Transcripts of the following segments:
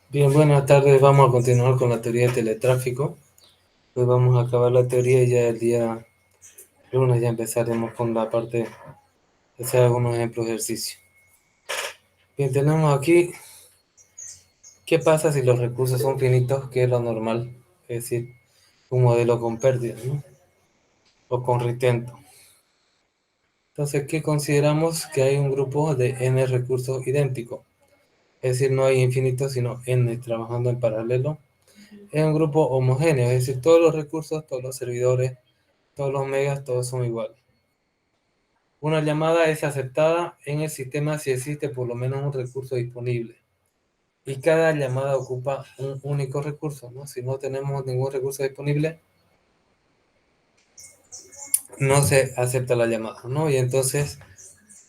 Bien, buenas tardes. Vamos a continuar con la teoría de teletráfico. Hoy vamos a acabar la teoría y ya el día lunes ya empezaremos con la parte de hacer algunos ejemplos de ejercicio. Bien, tenemos aquí, ¿qué pasa si los recursos son finitos? Que es lo normal, es decir, un modelo con pérdidas, ¿no? O con reintento. Entonces, ¿qué consideramos? Que hay un grupo de n recursos idénticos. Es decir, no hay infinitos, sino n trabajando en paralelo. Es un grupo homogéneo, es decir, todos los recursos, todos los servidores, todos los megas, todos son iguales. Una llamada es aceptada en el sistema si existe por lo menos un recurso disponible. Y cada llamada ocupa un único recurso, ¿no? Si no tenemos ningún recurso disponible, no se acepta la llamada, ¿no? Y entonces,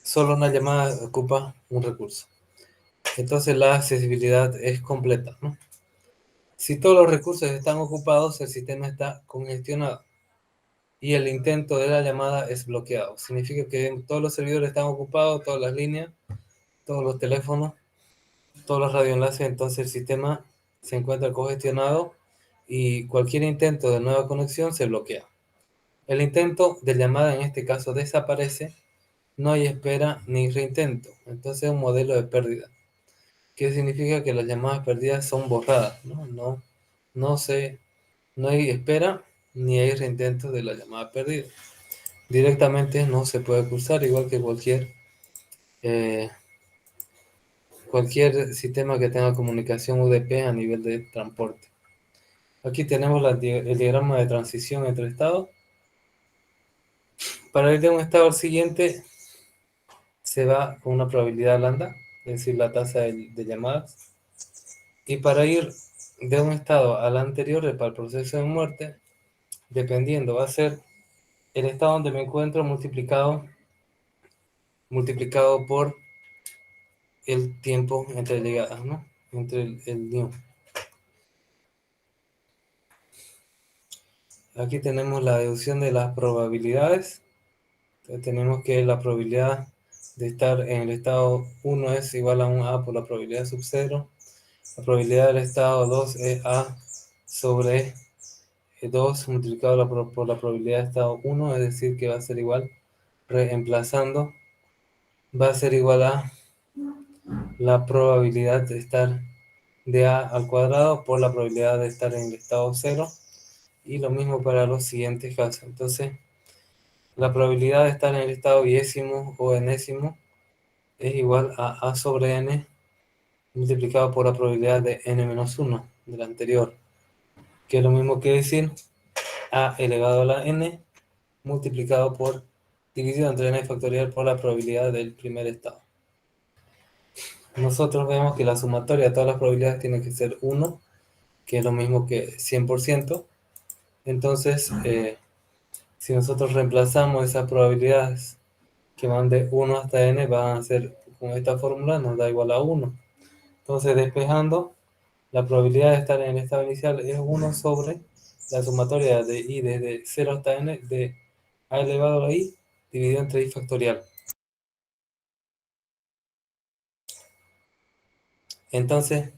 solo una llamada ocupa un recurso. Entonces, la accesibilidad es completa, ¿no? Si todos los recursos están ocupados, el sistema está congestionado. Y el intento de la llamada es bloqueado. Significa que todos los servidores están ocupados, todas las líneas, todos los teléfonos, todos los radioenlaces, entonces el sistema se encuentra congestionado y cualquier intento de nueva conexión se bloquea. El intento de llamada en este caso desaparece, no hay espera ni reintento, entonces es un modelo de pérdida, que significa que las llamadas perdidas son borradas, no hay espera ni hay reintento de la llamada perdida. Directamente no se puede cursar, igual que cualquier sistema que tenga comunicación UDP a nivel de transporte. Aquí tenemos el diagrama de transición entre estados. Para ir de un estado al siguiente, se va con una probabilidad lambda, es decir, la tasa de llamadas. Y para ir de un estado al anterior, para el proceso de muerte, dependiendo, va a ser el estado donde me encuentro multiplicado por el tiempo entre llegadas, ¿no? Entre el new. Aquí tenemos la deducción de las probabilidades. Entonces tenemos que la probabilidad de estar en el estado 1 es igual a un A por la probabilidad sub 0. La probabilidad del estado 2 es A sobre 2 multiplicado por la probabilidad del estado 1, es decir, que va a ser igual, reemplazando, va a ser igual a la probabilidad de estar de A al cuadrado por la probabilidad de estar en el estado 0. Y lo mismo para los siguientes casos. Entonces, la probabilidad de estar en el estado diésimo o enésimo es igual a sobre n multiplicado por la probabilidad de n-1 del anterior, que es lo mismo que decir a elevado a la n multiplicado por dividido entre n factorial por la probabilidad del primer estado. Nosotros vemos que la sumatoria de todas las probabilidades tiene que ser 1, que es lo mismo que 100%. Entonces, si nosotros reemplazamos esas probabilidades que van de 1 hasta n, van a ser, con esta fórmula nos da igual a 1. Entonces, despejando, la probabilidad de estar en el estado inicial es 1 sobre la sumatoria de i desde 0 hasta n de a elevado a i dividido entre i factorial. Entonces,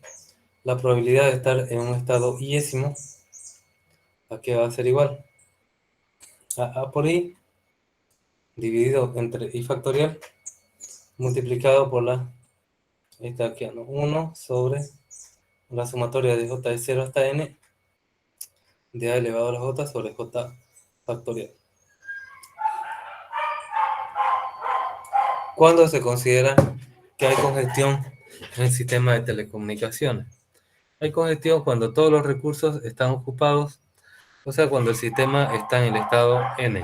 la probabilidad de estar en un estado iésimo, ¿a qué va a ser igual? A por i dividido entre i factorial multiplicado por esta que 1 sobre la sumatoria de j de 0 hasta n de a elevado a la j sobre j factorial. ¿Cuándo se considera que hay congestión en el sistema de telecomunicaciones? Hay congestión cuando todos los recursos están ocupados, o sea, cuando el sistema está en el estado n.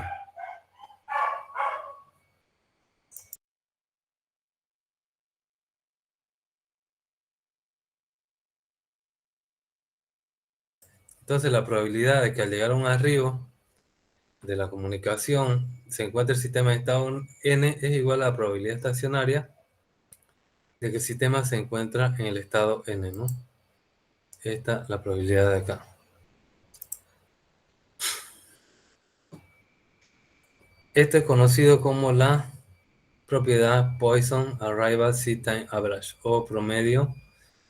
Entonces, la probabilidad de que al llegar a un arribo de la comunicación se encuentre el sistema en estado n es igual a la probabilidad estacionaria de que el sistema se encuentra en el estado n, ¿no? Esta es la probabilidad de acá. Esto es conocido como la propiedad Poisson Arrival Seed Time Average o promedio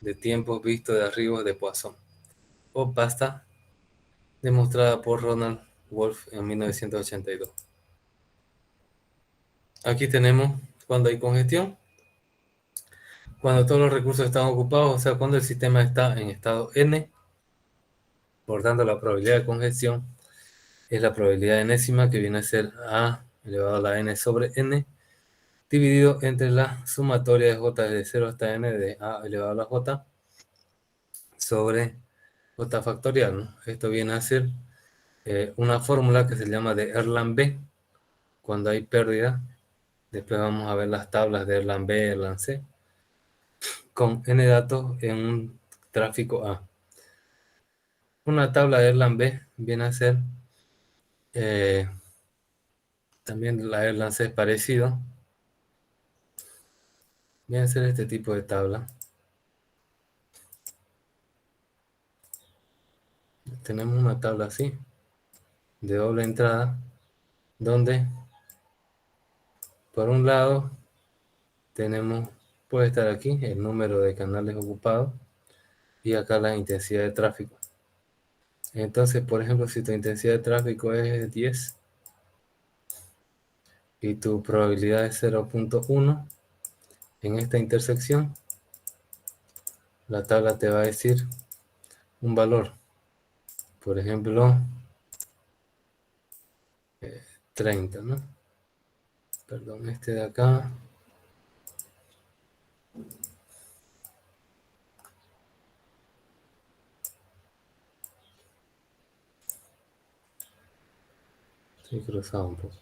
de tiempos vistos de arribos de Poisson, o pasta, demostrada por Ronald Wolf en 1982. Aquí tenemos cuando hay congestión, cuando todos los recursos están ocupados, o sea, cuando el sistema está en estado N. Por tanto, la probabilidad de congestión es la probabilidad enésima, que viene a ser A elevado a la N sobre N, dividido entre la sumatoria de J de 0 hasta N de A elevado a la J sobre J factorial, ¿no? Esto viene a ser una fórmula que se llama de Erlang-B cuando hay pérdida. Después vamos a ver las tablas de Erlang-B, Erlang-C, con N datos en un tráfico A. Una tabla de Erlang-B viene a ser, también la Erlang-C es parecido, viene a ser este tipo de tabla. Tenemos una tabla así, de doble entrada, donde por un lado tenemos, puede estar aquí, el número de canales ocupados y acá la intensidad de tráfico. Entonces, por ejemplo, si tu intensidad de tráfico es 10 y tu probabilidad es 0.1, en esta intersección, la tabla te va a decir un valor. Por ejemplo, 30, ¿no? Perdón, este de acá. Estoy cruzado un poco.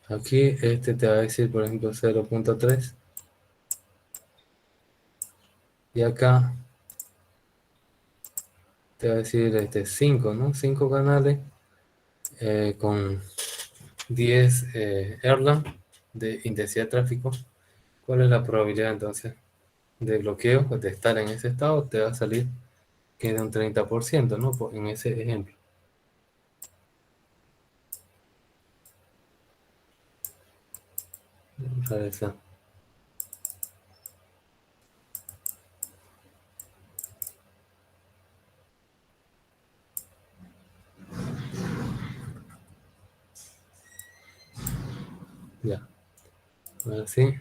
Aquí este te va a decir, por ejemplo, 0.3. Y acá te va a decir 5, ¿no? 5 canales con 10 Erlang de intensidad de tráfico. ¿Cuál es la probabilidad entonces de bloqueo? Pues de estar en ese estado te va a salir que es de un 30%, ¿no? En ese ejemplo. Vamos a ver esa. Ya, ahora sí.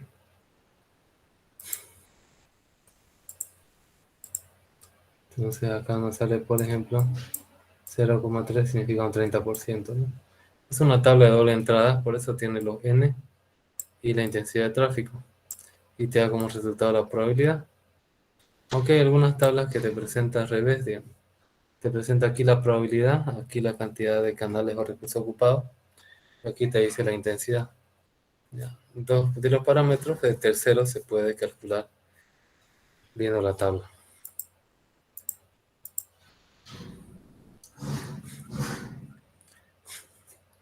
Entonces acá nos sale, por ejemplo, 0,3 significa un 30%, ¿no? Es una tabla de doble entrada, por eso tiene los N y la intensidad de tráfico. Y te da como resultado la probabilidad. Aunque hay algunas tablas que te presentan al revés, digamos. Te presenta aquí la probabilidad, aquí la cantidad de canales o recursos ocupados, aquí te dice la intensidad. Ya. Dos de los parámetros, el tercero se puede calcular viendo la tabla.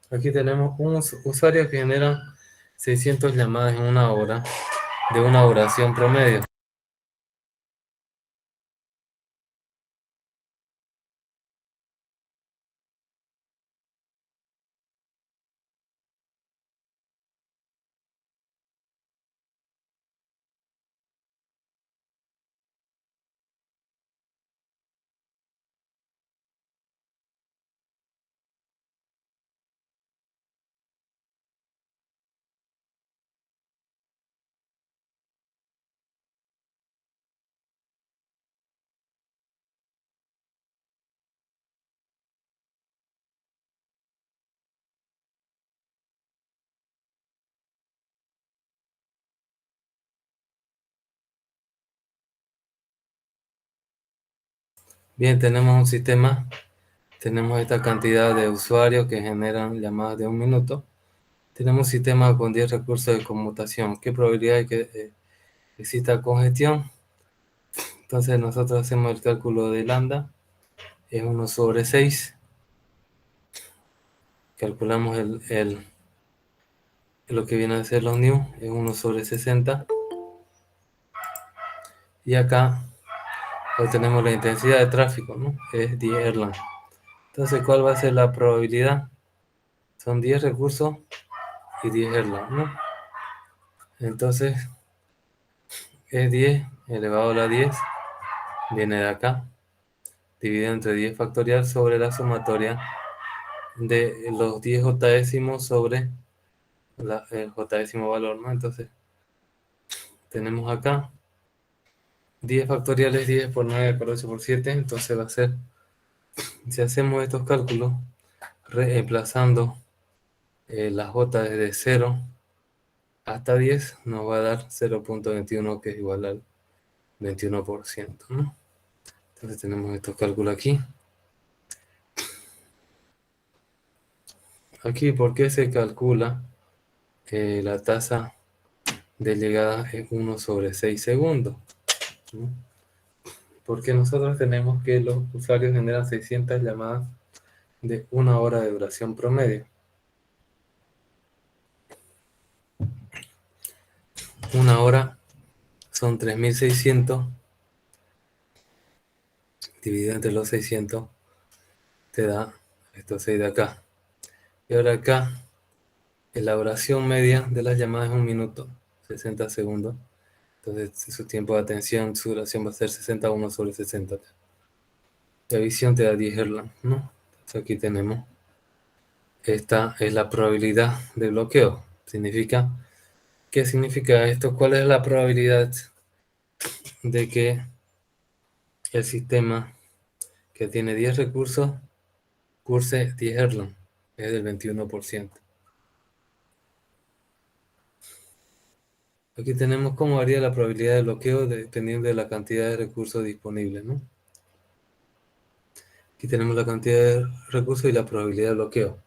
Aquí tenemos un usuario que genera 600 llamadas en una hora de una duración promedio. Bien, tenemos un sistema, tenemos esta cantidad de usuarios que generan llamadas de un minuto. Tenemos un sistema con 10 recursos de conmutación. ¿Qué probabilidad hay que exista congestión? Entonces nosotros hacemos el cálculo de lambda, es 1 sobre 6. Calculamos lo que viene a ser los new, es 1 sobre 60. Y acá obtenemos la intensidad de tráfico, ¿no? Es 10 Erlang. Entonces, ¿cuál va a ser la probabilidad? Son 10 recursos y 10 Erlang, ¿no? Entonces, es 10 elevado a la 10, viene de acá, dividido entre 10 factorial sobre la sumatoria de los 10 jodécimos sobre el jodécimo valor, ¿no? Entonces, tenemos acá 10 factoriales, 10 por 9 por 8 por 7, entonces va a ser, si hacemos estos cálculos, reemplazando la j desde 0 hasta 10, nos va a dar 0.21, que es igual al 21%, ¿no? Entonces tenemos estos cálculos aquí. Aquí, ¿por qué se calcula la tasa de llegada es 1 sobre 6 segundos? ¿No? Porque nosotros tenemos que los usuarios generan 600 llamadas de 1 hora de duración promedio. 1 hora son 3600 dividido entre los 600 te da estos 6 de acá. Y ahora acá, la duración media de las llamadas es 1 minuto, 60 segundos. Entonces su tiempo de atención, su duración va a ser 61 sobre 60. La visión te da 10 Erlang, ¿no? Entonces aquí tenemos, esta es la probabilidad de bloqueo. ¿Qué significa esto? ¿Cuál es la probabilidad de que el sistema que tiene 10 recursos curse 10 Erlang? Es del 21%. Aquí tenemos cómo varía la probabilidad de bloqueo dependiendo de la cantidad de recursos disponibles, ¿no? Aquí tenemos la cantidad de recursos y la probabilidad de bloqueo.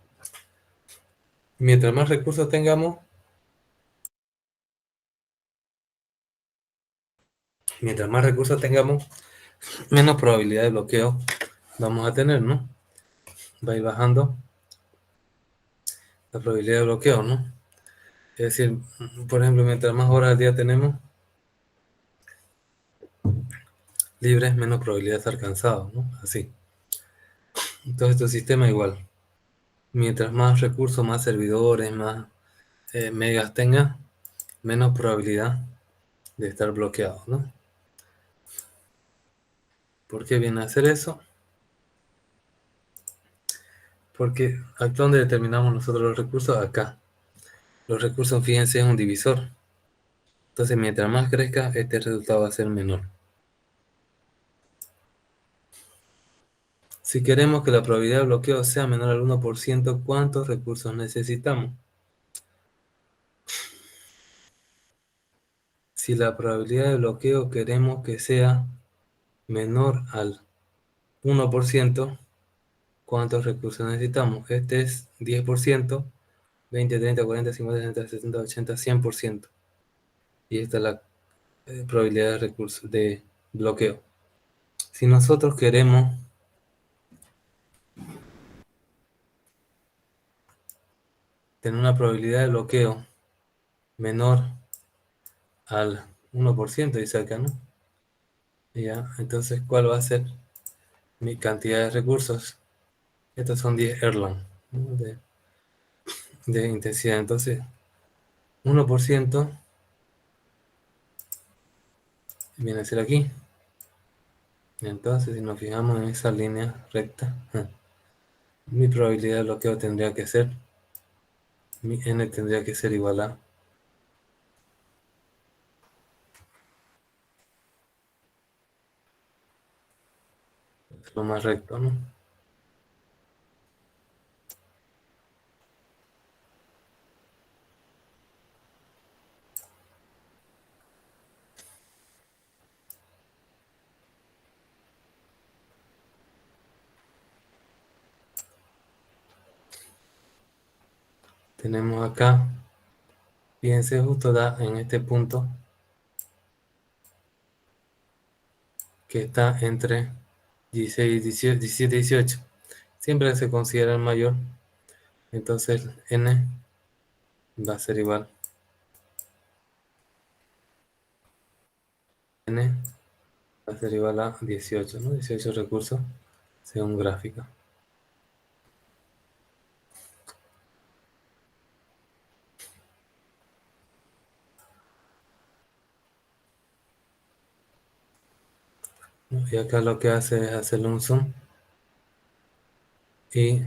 Mientras más recursos tengamos, menos probabilidad de bloqueo vamos a tener, ¿no? Va a ir bajando la probabilidad de bloqueo, ¿no? Es decir, por ejemplo, mientras más horas al día tenemos libres, menos probabilidad de estar cansados, ¿no? Así. Entonces, este sistema igual. Mientras más recursos, más servidores, más megas tenga, menos probabilidad de estar bloqueado, ¿no? ¿Por qué viene a hacer eso? Porque aquí donde determinamos nosotros los recursos, acá. Los recursos, fíjense, es un divisor. Entonces, mientras más crezca, este resultado va a ser menor. Si queremos que la probabilidad de bloqueo sea menor al 1%, ¿cuántos recursos necesitamos? Si la probabilidad de bloqueo queremos que sea menor al 1%, ¿cuántos recursos necesitamos? Este es 10%, 20, 30, 40, 50, 60, 70, 80, 100%. Y esta es la probabilidad de recursos de bloqueo. Si nosotros queremos tener una probabilidad de bloqueo menor al 1%, dice acá, ¿no? Ya, entonces, ¿cuál va a ser mi cantidad de recursos? Estos son 10 Erlang, ¿no? de intensidad. Entonces, 1% viene a ser aquí. Entonces, si nos fijamos en esa línea recta, mi probabilidad de bloqueo tendría que ser, mi n tendría que ser igual a lo más recto, ¿no? Tenemos acá, fíjense, justo da en este punto que está entre 16, 18, 17 y 18. Siempre se considera el mayor, entonces n va a ser igual. N va a ser igual a 18, ¿no? 18 recursos según gráfica. Y acá lo que hace es hacerle un zoom y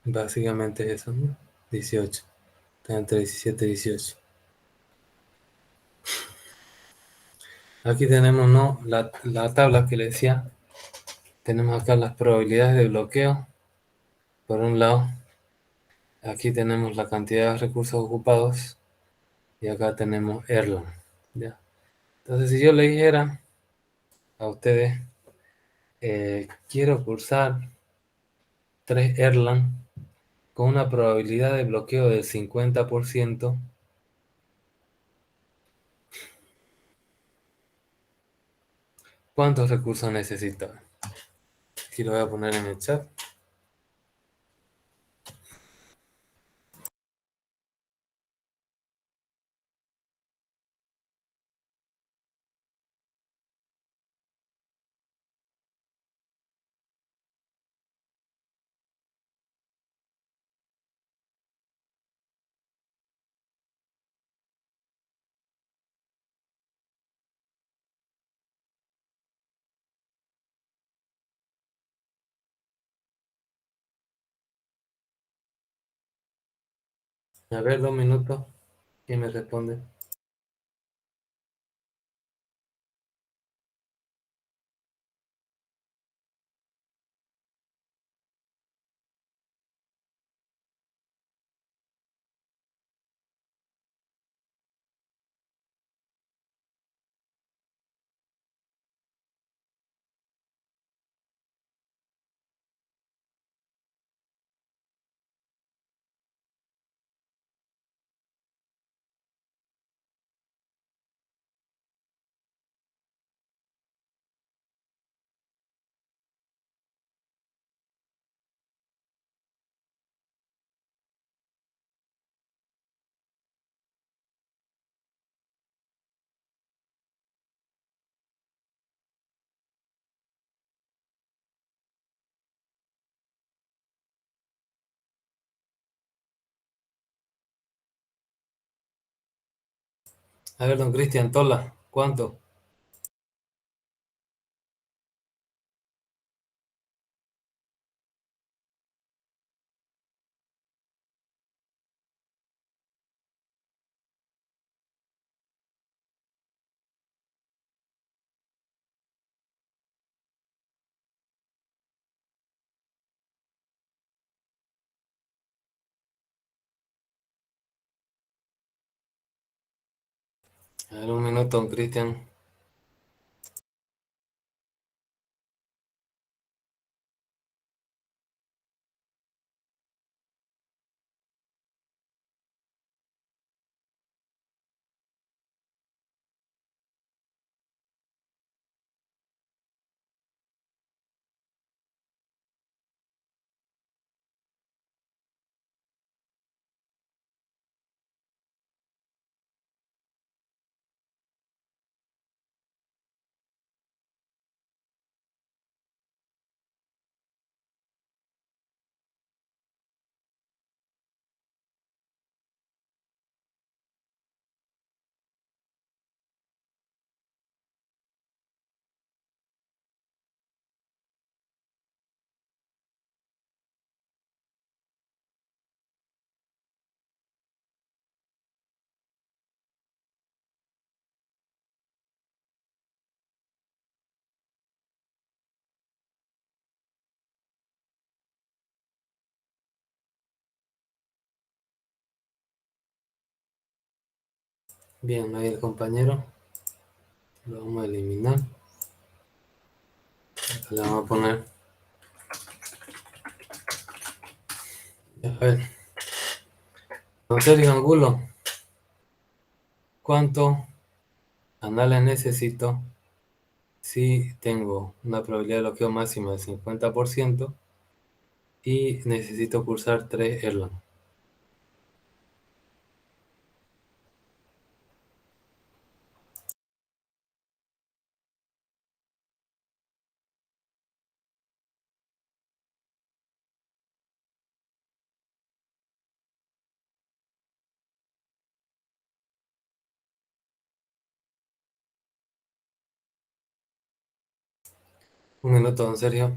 básicamente eso, ¿no? 18. Está entre 17 y 18. Aquí tenemos, ¿no? La tabla que le decía. Tenemos acá las probabilidades de bloqueo. Por un lado, aquí tenemos la cantidad de recursos ocupados y acá tenemos Erlang. ¿Ya? Entonces, si yo le dijera a ustedes, quiero cursar 3 Erlang con una probabilidad de bloqueo del 50%, ¿cuántos recursos necesito? Aquí lo voy a poner en el chat. A ver, 2 minutos. ¿Quién me responde? A ver, don Cristian Tola, ¿cuánto? A ver, 1 minuto, don Cristian. Bien, ahí el compañero. Lo vamos a eliminar. Acá le vamos a poner. A ver, don Sergio Angulo, ¿cuántos anales necesito si tengo una probabilidad de bloqueo máxima del 50% y necesito cursar 3 Erlang? Un minuto, don Sergio.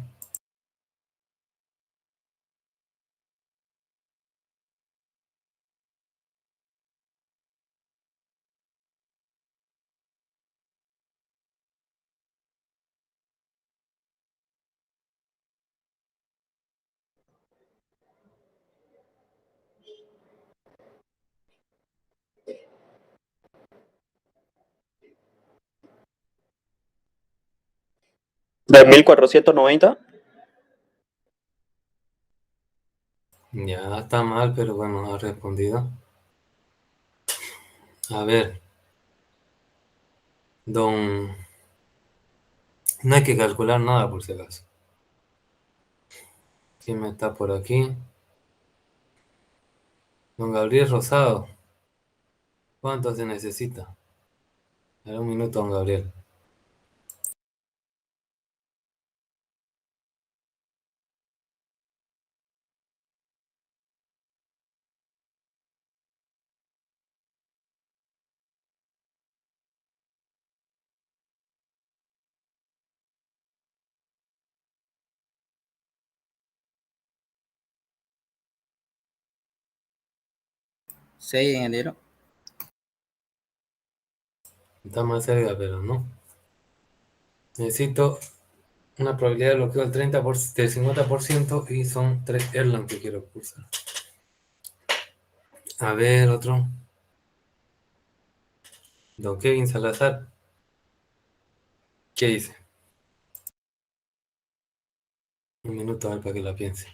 ¿De 1490? Ya está mal, pero bueno, ha respondido. A ver, don... No hay que calcular nada por si acaso. ¿Quién me está por aquí? Don Gabriel Rosado. ¿Cuánto se necesita? Dale un minuto, don Gabriel. Sí, ingeniero. Está más cerca, pero no. Necesito una probabilidad de bloqueo del 50% y son 3 Erlang que quiero pulsar. A ver, otro. Don Kevin Salazar. ¿Qué dice? Un minuto a ver para que la piense.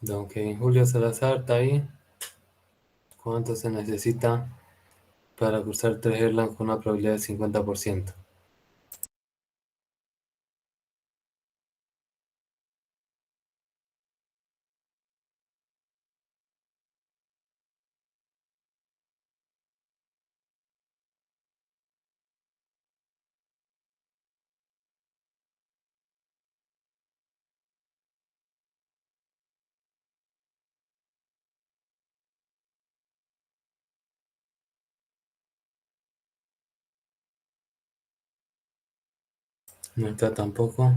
Don Kevin Julio Salazar está ahí. ¿Cuánto se necesita para cruzar 3 Erlang con una probabilidad del 50%? No está tampoco.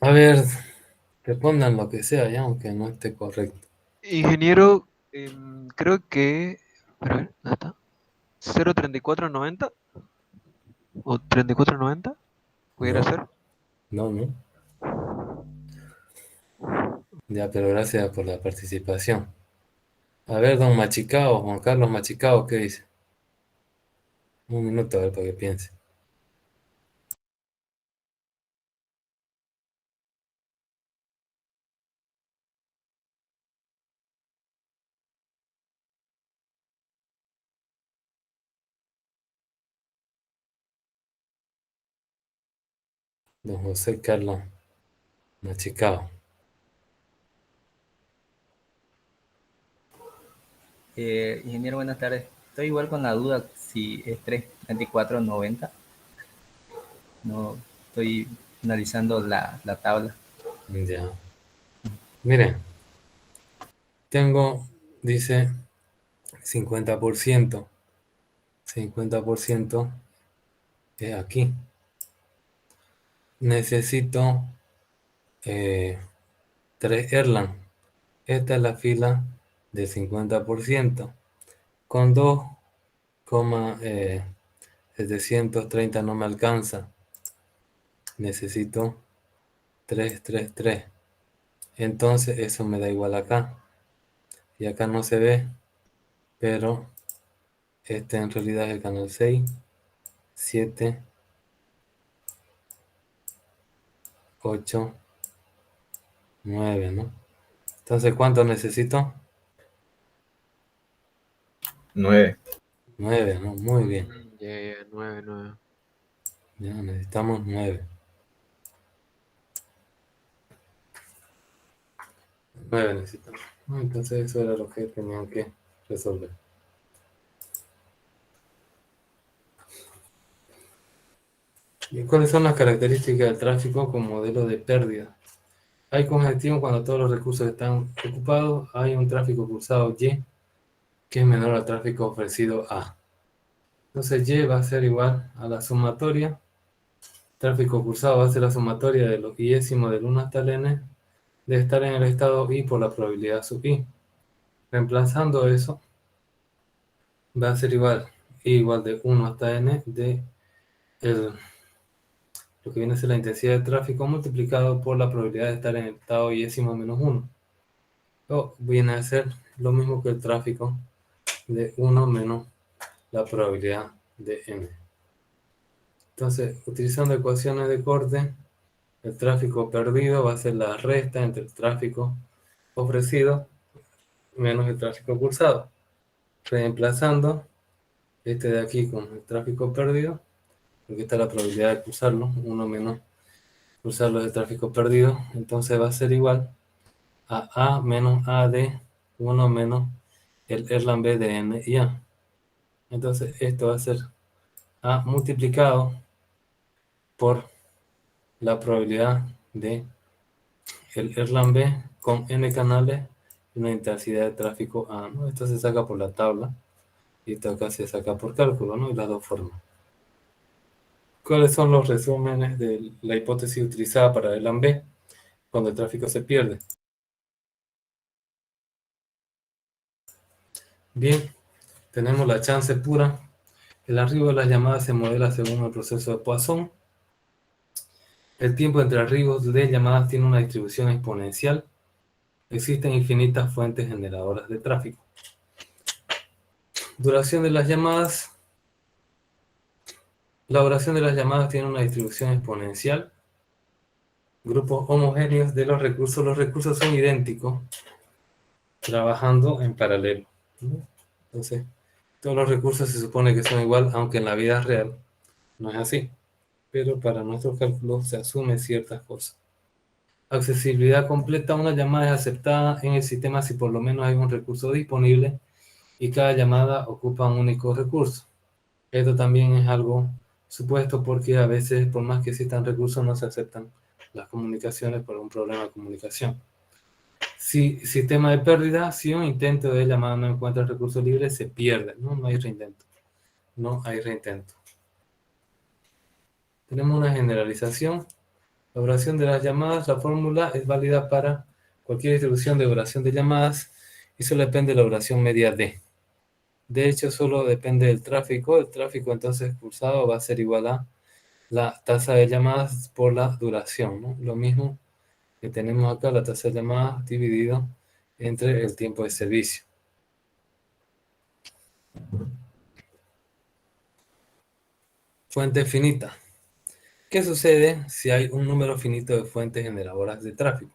A ver, respondan lo que sea ya, aunque no esté correcto. Ingeniero, creo que. A ver, ¿dónde está? 03490 o 3490, pudiera No, ser. no. Ya, pero gracias por la participación. A ver, don Machicao, Juan Carlos Machicao, ¿qué dice? Un minuto, a ver, para que piense. Don José Carlos Machicao. Ingeniero, buenas tardes. Estoy igual con la duda si es 32490. No estoy analizando la tabla. Ya. Miren, tengo, dice 50%. 50% es aquí. Necesito 3 Erlang. Esta es la fila del 50%. Con 2 730 no me alcanza. Necesito 333. Entonces eso me da igual acá. Y acá no se ve, pero este en realidad es el canal 6, 7, 8, 9, ¿no? Entonces, ¿cuánto necesito? 9. 9, ¿no? Muy bien. Ya, 9, 9. Ya necesitamos 9. 9 necesitamos. Entonces, eso era lo que tenían que resolver. ¿Y cuáles son las características del tráfico con modelo de pérdida? Hay congestión cuando todos los recursos están ocupados. Hay un tráfico cruzado Y que es menor al tráfico ofrecido A. Entonces Y va a ser igual a la sumatoria. Tráfico cruzado va a ser la sumatoria de los iésimos del 1 hasta el n de estar en el estado I por la probabilidad sub I. Reemplazando eso, va a ser igual I igual de 1 hasta n de lo que viene a ser la intensidad de tráfico multiplicado por la probabilidad de estar en el estado iésimo menos 1. O viene a ser lo mismo que el tráfico de 1 menos la probabilidad de n. Entonces, utilizando ecuaciones de corte, el tráfico perdido va a ser la resta entre el tráfico ofrecido menos el tráfico cursado. Reemplazando este de aquí con el tráfico perdido, porque está la probabilidad de cruzarlo, 1 menos cruzarlo de tráfico perdido, entonces va a ser igual a A menos A de 1 menos el Erlang B de N y A. Entonces esto va a ser A multiplicado por la probabilidad de el Erlang B con N canales y una intensidad de tráfico A, ¿no? Esto se saca por la tabla y esto acá se saca por cálculo, ¿no? Y las dos formas. ¿Cuáles son los resúmenes de la hipótesis utilizada para el Erlang B cuando el tráfico se pierde? Bien, tenemos la chance pura. El arribo de las llamadas se modela según el proceso de Poisson. El tiempo entre arribos de llamadas tiene una distribución exponencial. Existen infinitas fuentes generadoras de tráfico. Duración de las llamadas. La duración de las llamadas tiene una distribución exponencial. Grupos homogéneos de los recursos. Los recursos son idénticos, trabajando en paralelo, ¿no? Entonces, todos los recursos se supone que son igual, aunque en la vida real no es así. Pero para nuestros cálculos se asume ciertas cosas. Accesibilidad completa. Una llamada es aceptada en el sistema si por lo menos hay un recurso disponible y cada llamada ocupa un único recurso. Esto también es algo supuesto porque a veces, por más que existan recursos, no se aceptan las comunicaciones por un problema de comunicación. Si sistema de pérdida, si un intento de llamada no encuentra el recurso libre, se pierde, ¿no? No hay reintento. No hay reintento. Tenemos una generalización. La duración de las llamadas, la fórmula es válida para cualquier distribución de duración de llamadas y solo depende de la duración media D. De hecho, solo depende del tráfico. El tráfico entonces cruzado va a ser igual a la tasa de llamadas por la duración, ¿no? Lo mismo que tenemos acá, la tasa de llamadas dividido entre el tiempo de servicio. Fuente finita. ¿Qué sucede si hay un número finito de fuentes generadoras de tráfico?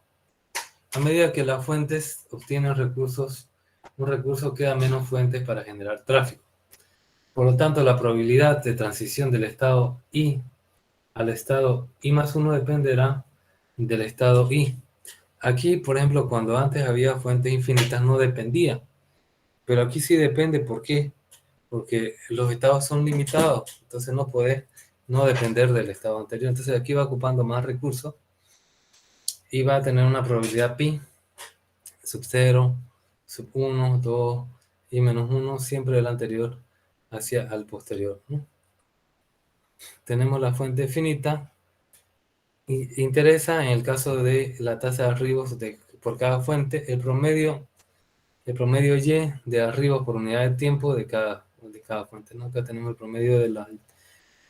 A medida que las fuentes obtienen recursos, un recurso queda menos fuentes para generar tráfico. Por lo tanto, la probabilidad de transición del estado I al estado I más 1 dependerá del estado I. Aquí, por ejemplo, cuando antes había fuentes infinitas no dependía, pero aquí sí depende. ¿Por qué? Porque los estados son limitados, entonces no puede no depender del estado anterior. Entonces aquí va ocupando más recursos y va a tener una probabilidad pi sub 0, sub 1, 2 y menos 1, siempre del anterior hacia el posterior, ¿no? Tenemos la fuente finita. Y interesa en el caso de la tasa de arribos por cada fuente, el promedio Y de arribos por unidad de tiempo de cada de cada fuente, ¿no? Acá tenemos el promedio de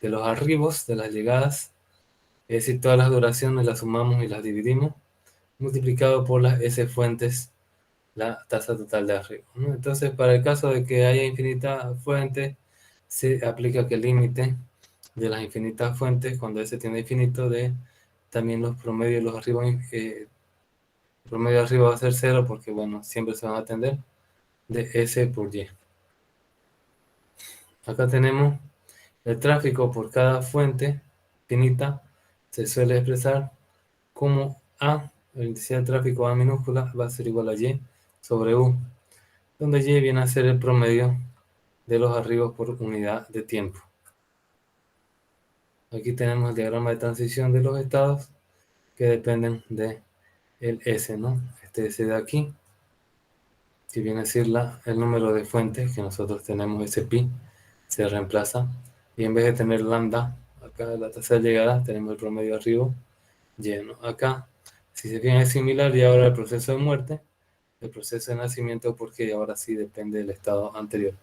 los arribos, de las llegadas, es decir, todas las duraciones las sumamos y las dividimos, multiplicado por las S fuentes, la tasa total de arribo, ¿no? Entonces, para el caso de que haya infinitas fuentes, se aplica que el límite de las infinitas fuentes, cuando S tiende a infinito, de también los promedios, los arribos, el promedio de arriba va a ser 0, porque, bueno, siempre se van a atender de S por Y. Acá tenemos el tráfico por cada fuente finita, se suele expresar como A, el índice de tráfico A minúscula, va a ser igual a Y sobre U, donde Y viene a ser el promedio de los arribos por unidad de tiempo. Aquí tenemos el diagrama de transición de los estados que dependen de el S, ¿no? Este S de aquí, que viene a ser el número de fuentes que nosotros tenemos, ese pi, se reemplaza. Y en vez de tener lambda, acá la tasa de llegada, tenemos el promedio arriba lleno. Acá, si se fijan, es similar y ahora el proceso de muerte, el proceso de nacimiento, porque ahora sí depende del estado anterior.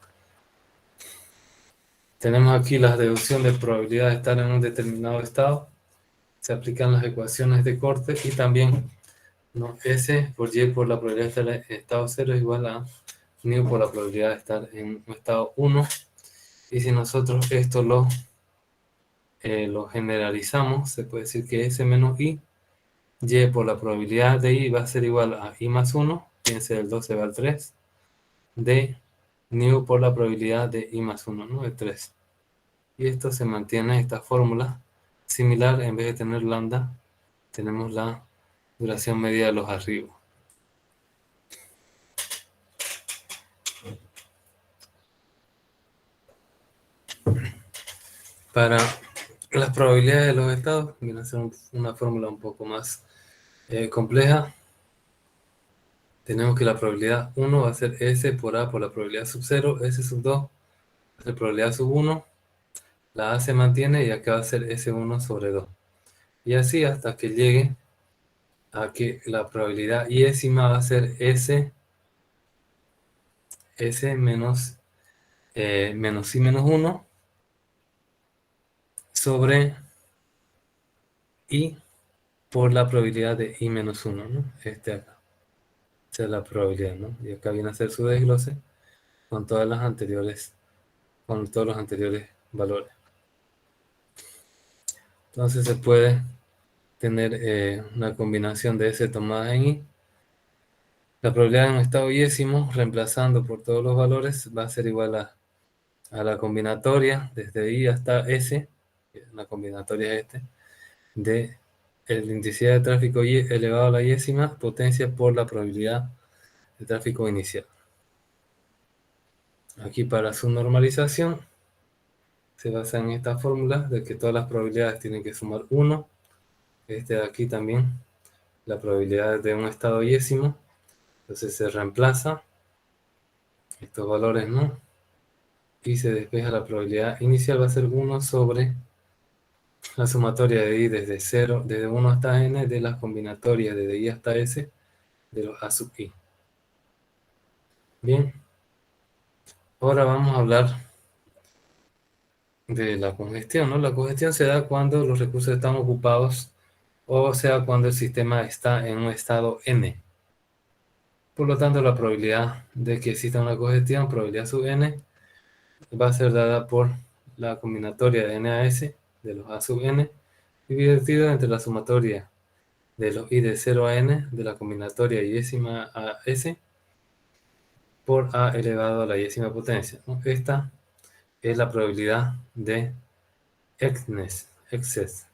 Tenemos aquí la deducción de probabilidad de estar en un determinado estado. Se aplican las ecuaciones de corte y también, ¿no? S por Y por la probabilidad de estar en estado 0 es igual a μ por la probabilidad de estar en un estado 1. Y si nosotros esto lo generalizamos, se puede decir que S menos I, Y por la probabilidad de I va a ser igual a I más 1, fíjense, el 2 se va al 3, de μ por la probabilidad de I más 1, ¿no? De 3. Y esto se mantiene, esta fórmula similar, en vez de tener lambda, tenemos la duración media de los arribos. Para las probabilidades de los estados, viene a ser una fórmula un poco más compleja. Tenemos que la probabilidad 1 va a ser S por A por la probabilidad sub 0, S sub 2, la probabilidad sub 1, la A se mantiene y acá va a ser S1 sobre 2. Y así hasta que llegue a que la probabilidad iésima va a ser S menos, menos I menos 1 sobre I por la probabilidad de I menos 1, ¿no? Acá. Esa es la probabilidad, ¿no? Y acá viene a ser su desglose con todas las anteriores, con todos los anteriores valores. Entonces se puede tener una combinación de S tomada en I. La probabilidad en un estado iésimo, reemplazando por todos los valores, va a ser igual a la combinatoria desde I hasta S, la combinatoria es de el índice de tráfico Y elevado a la iésima potencia por la probabilidad de tráfico inicial. Aquí para su normalización se basa en esta fórmula de que todas las probabilidades tienen que sumar 1. De aquí también la probabilidad de un estado iésimo. Entonces se reemplaza estos valores, ¿no? Y se despeja la probabilidad inicial, va a ser 1 sobre la sumatoria de I desde 0, desde 1 hasta N, de las combinatorias desde I hasta S, de los A sub I. Bien, ahora vamos a hablar de la congestión, ¿no? La congestión se da cuando los recursos están ocupados, o sea, cuando el sistema está en un estado N. Por lo tanto, la probabilidad de que exista una congestión, probabilidad sub N, va a ser dada por la combinatoria de N a S, de los A sub N, dividido entre la sumatoria de los I de 0 a N, de la combinatoria iésima a S, por A elevado a la iésima potencia, ¿no? Esta es la probabilidad de excess,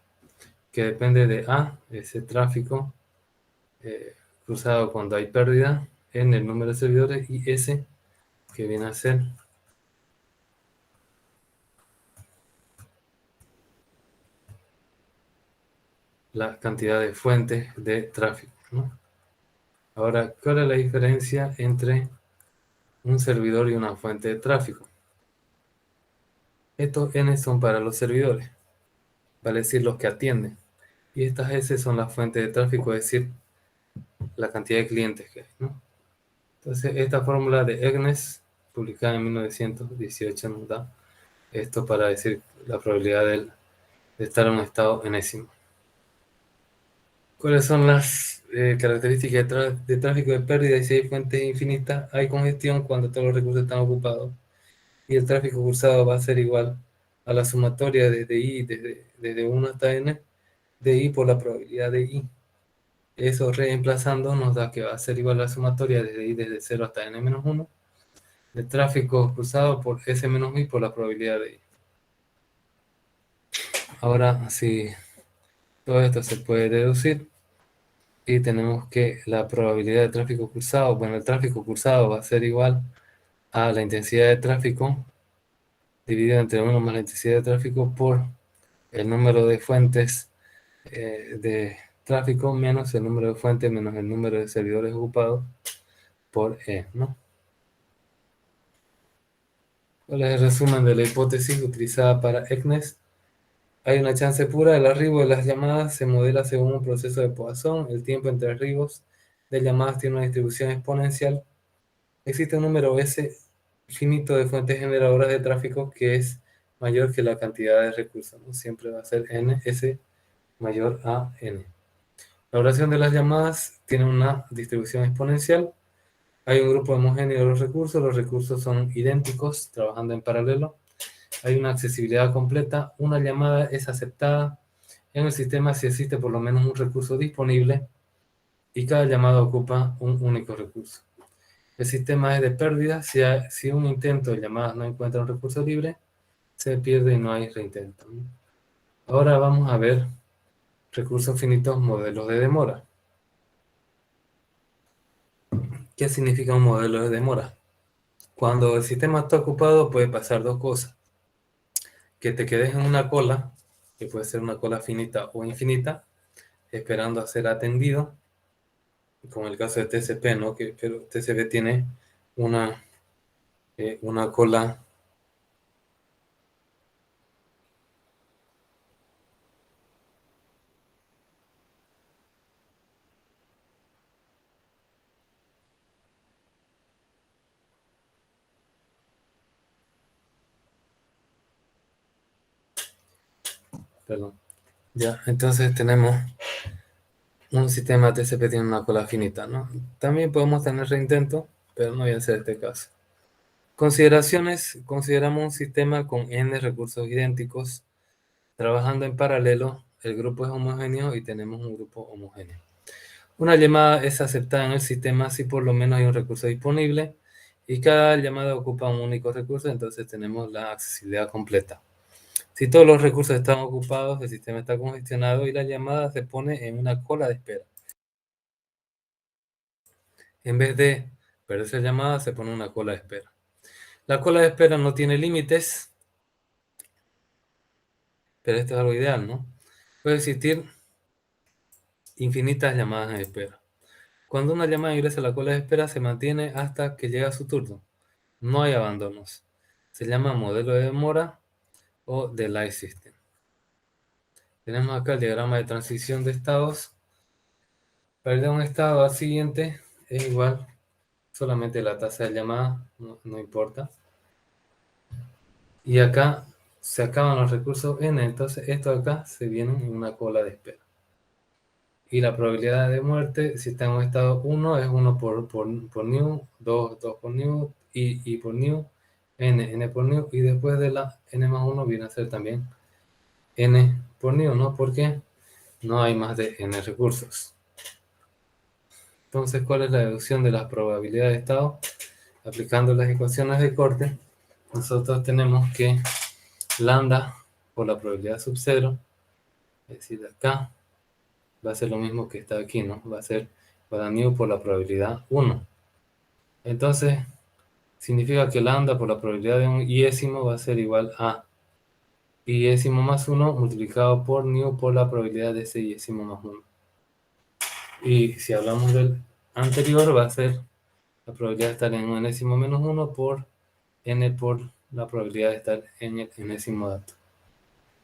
que depende de A, ese tráfico cruzado cuando hay pérdida en el número de servidores, y S, que viene a ser la cantidad de fuentes de tráfico, ¿no? Ahora, ¿cuál es la diferencia entre un servidor y una fuente de tráfico? Estos N son para los servidores, vale decir los que atienden, y estas S son las fuentes de tráfico, es decir, la cantidad de clientes que hay, ¿no? Entonces, esta fórmula de Eknes publicada en 1918, nos da esto para decir la probabilidad de estar en un estado enésimo. ¿Cuáles son las características de tráfico de pérdida? Y si hay fuentes infinitas, hay congestión cuando todos los recursos están ocupados. Y el tráfico cruzado va a ser igual a la sumatoria desde I, desde 1 hasta N, de I por la probabilidad de I. Eso reemplazando nos da que va a ser igual a la sumatoria desde I desde 0 hasta N menos 1, de tráfico cruzado por S menos I por la probabilidad de I. Ahora, si todo esto se puede deducir, y tenemos que la probabilidad de tráfico cruzado, bueno, el tráfico cruzado va a ser igual a la intensidad de tráfico dividido entre 1 más la intensidad de tráfico por el número de fuentes de tráfico menos el número de fuentes menos el número de servidores ocupados por E, ¿no? ¿Cuál es el resumen de la hipótesis utilizada para ECNES? Hay una chance pura, el arribo de las llamadas se modela según un proceso de Poisson, el tiempo entre arribos de llamadas tiene una distribución exponencial. Existe un número S finito de fuentes generadoras de tráfico que es mayor que la cantidad de recursos, ¿no? Siempre va a ser N, S mayor a N. La duración de las llamadas tiene una distribución exponencial. Hay un grupo homogéneo de los recursos son idénticos, trabajando en paralelo. Hay una accesibilidad completa. Una llamada es aceptada en el sistema si existe por lo menos un recurso disponible y cada llamada ocupa un único recurso. El sistema es de pérdida. Si un intento de llamadas no encuentra un recurso libre, se pierde y no hay reintento. Ahora vamos a ver recursos finitos, modelos de demora. ¿Qué significa un modelo de demora? Cuando el sistema está ocupado puede pasar dos cosas. Que te quedes en una cola, que puede ser una cola finita o infinita, esperando a ser atendido, como el caso de TCP, ¿no? Pero TCP tiene una cola perdón. Ya, entonces tenemos un sistema TCP tiene una cola finita, ¿no? También podemos tener reintento, pero no voy a hacer este caso. Consideraciones: consideramos un sistema con n recursos idénticos, trabajando en paralelo, el grupo es homogéneo y tenemos un grupo homogéneo. Una llamada es aceptada en el sistema si por lo menos hay un recurso disponible y cada llamada ocupa un único recurso, entonces tenemos la accesibilidad completa. Si todos los recursos están ocupados, el sistema está congestionado y la llamada se pone en una cola de espera. En vez de perderse la llamada, se pone una cola de espera. La cola de espera no tiene límites, pero esto es algo ideal, ¿no? Puede existir infinitas llamadas en espera. Cuando una llamada ingresa a la cola de espera, se mantiene hasta que llega su turno. No hay abandonos. Se llama modelo de demora o delay system. Tenemos acá el diagrama de transición de estados. Perder un estado al siguiente es igual, solamente la tasa de llamada, no importa. Y acá se acaban los recursos n, entonces estos acá se vienen en una cola de espera. Y la probabilidad de muerte, si está en un estado 1, es 1 por new, 2 por new, y por new, n por new, y después de la n más 1 viene a ser también n por new, ¿no? Porque no hay más de n recursos. Entonces, ¿cuál es la deducción de la probabilidad de estado? Aplicando las ecuaciones de corte, nosotros tenemos que lambda por la probabilidad sub 0, es decir, acá, va a ser lo mismo que está aquí, ¿no? Va a ser para mu por la probabilidad 1. Entonces, significa que lambda por la probabilidad de un iésimo va a ser igual a iésimo más 1 multiplicado por mu por la probabilidad de ese iésimo más 1. Y si hablamos del anterior, va a ser la probabilidad de estar en un enésimo menos 1 por n por la probabilidad de estar en el enésimo dato.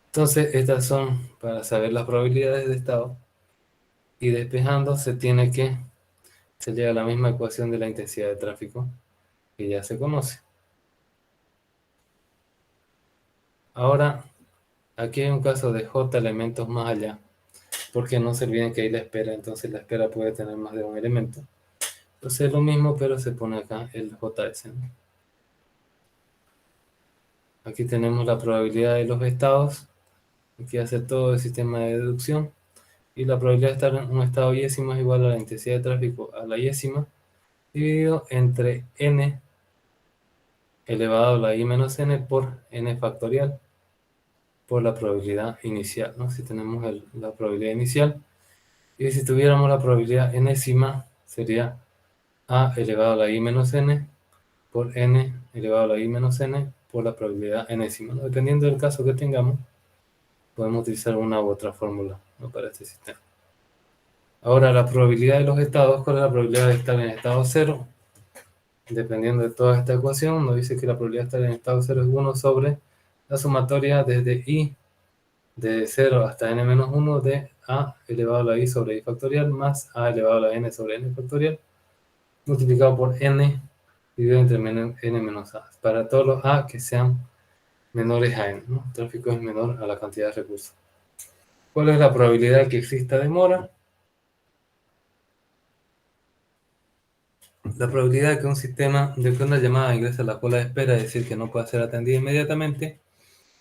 Entonces, estas son para saber las probabilidades de estado. Y despejando se llega a la misma ecuación de la intensidad de tráfico que ya se conoce. Ahora, aquí hay un caso de J elementos más allá, porque no se olviden que hay la espera, entonces la espera puede tener más de un elemento. Entonces es lo mismo, pero se pone acá el JS, ¿no? Aquí tenemos la probabilidad de los estados. Aquí hace todo el sistema de deducción. Y la probabilidad de estar en un estado yésimo es igual a la intensidad de tráfico a la yésima, dividido entre n elevado a la i menos n por n factorial, por la probabilidad inicial, ¿no? Si tenemos la probabilidad inicial. Y si tuviéramos la probabilidad enésima, sería a elevado a la i menos n por n elevado a la i menos n por la probabilidad enésima, ¿no? Dependiendo del caso que tengamos, podemos utilizar una u otra fórmula, ¿no?, para este sistema. Ahora, la probabilidad de los estados, ¿cuál es la probabilidad de estar en estado 0? Dependiendo de toda esta ecuación, nos dice que la probabilidad de estar en estado 0 es 1 sobre la sumatoria desde i de 0 hasta n-1 de a elevado a la i sobre i factorial más a elevado a la n sobre n factorial multiplicado por n dividido entre n menos a, para todos los a que sean menores a n, ¿no? El tráfico es menor a la cantidad de recursos. ¿Cuál es la probabilidad de que exista demora? La probabilidad de que un sistema, de que una llamada ingrese a la cola de espera, es decir, que no pueda ser atendida inmediatamente,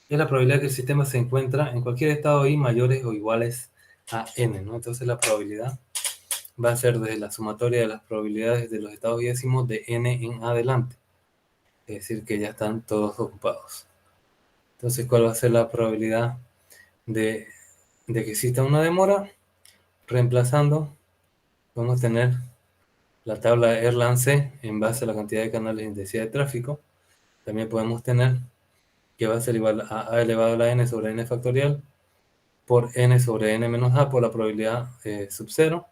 es la probabilidad que el sistema se encuentra en cualquier estado i mayores o iguales a n, ¿no? Entonces la probabilidad va a ser desde la sumatoria de las probabilidades de los estados yésimos de n en adelante, es decir, que ya están todos ocupados. Entonces, ¿cuál va a ser la probabilidad de que exista una demora? Reemplazando, vamos a tener la tabla de Erlang-C en base a la cantidad de canales de intensidad de tráfico. También podemos tener que va a ser igual a elevado a la n sobre n factorial por n sobre n menos a por la probabilidad sub 0.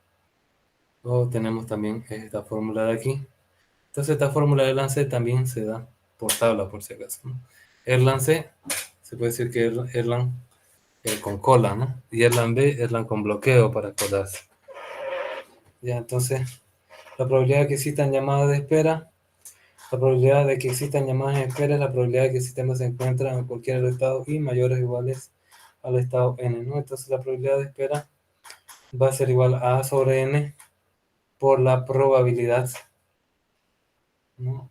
O tenemos también esta fórmula de aquí. Entonces esta fórmula de Erlang-C también se da por tabla, por si acaso, ¿no? Erlang-C, se puede decir que Erlang con cola, ¿no? Y Erlang-B, Erlang con bloqueo para colarse. Ya, entonces, la probabilidad de que existan llamadas de espera, la probabilidad de que existan llamadas de espera es la probabilidad de que el sistema se encuentre en cualquier estado i mayores o iguales al estado n, ¿no? Entonces la probabilidad de espera va a ser igual a A sobre n por la probabilidad, ¿no?,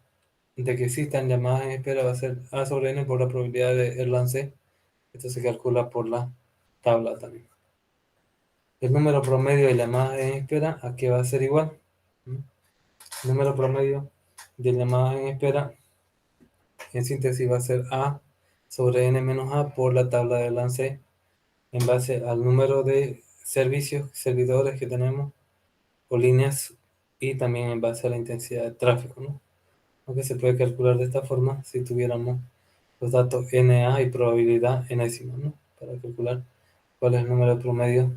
de que existan llamadas en espera, va a ser A sobre n por la probabilidad de Erlang-C. Esto se calcula por la tabla también. El número promedio de llamadas en espera, ¿a qué va a ser igual? El número promedio de llamadas en espera, en síntesis, va a ser A sobre n menos a por la tabla de Erlang-C en base al número de servidores que tenemos, o líneas, y también en base a la intensidad de tráfico, ¿no? Aunque se puede calcular de esta forma si tuviéramos los datos NA y probabilidad enésima, ¿no?, para calcular cuál es el número promedio